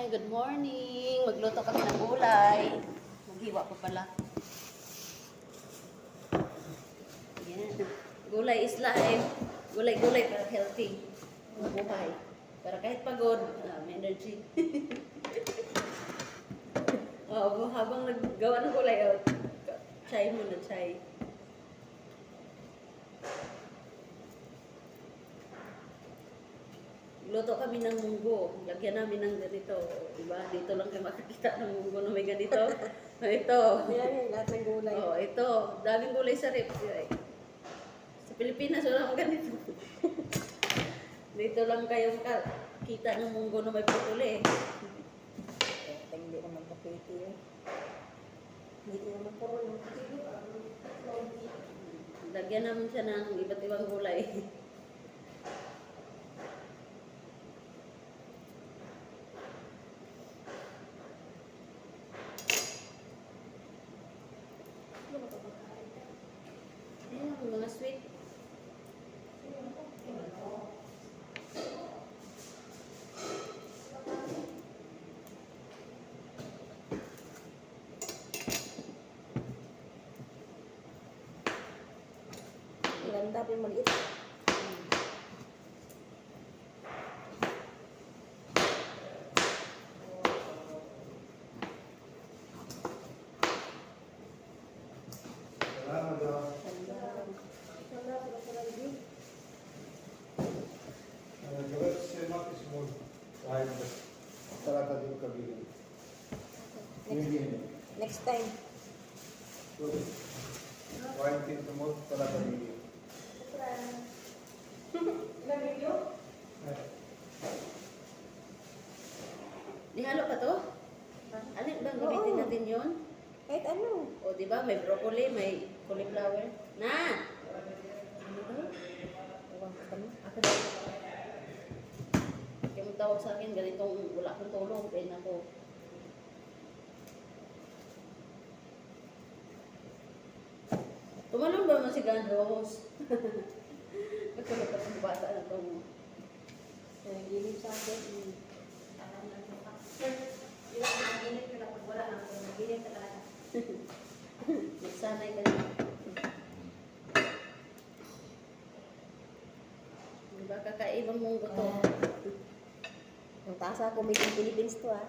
Good morning. Magluto kami ng gulay. Maghiwa pa pala. Yan. Gulay is life. Gulay-gulay para healthy. Mabuhay. Para kahit pagod, may energy. Habang naggawa ng gulay, chai muna, chai. Luto kami ng munggo. Lagyan namin ng ganito. Diba? Dito lang kayo makakita ng munggo na may ganito. Ito. Yan, lahat ng gulay. Ito. Daming gulay sa rep. Sa Pilipinas, wala kang ganito. Dito lang kayo makakita ng munggo na may putuli. Hindi naman kapiti yun. Hindi naman puro yung Lagyan namin siya ng iba't ibang gulay. Ayan, mga sweet. ganda pa yung maliit. Next time. Ihalo pa to? Alin bang gamitin natin yun? Kahit ano. O, di ba? May broccoli, may cauliflower. Na! Ano ba? Ewan ko kami. Ako daw. Kaya mong tawag sa akin, ganitong wala akong tulong. Kaya na ko. Tumalong ba mo si Gandros? Nagkulot ako ng bata na ito. Nagilip sa akin. Ilang naginip ka na pag wala na ako. Naginip ka talaga. Nagsanay ka na. Diba kakaibang mong gusto? Ang tasa ko, may Philippines to ah.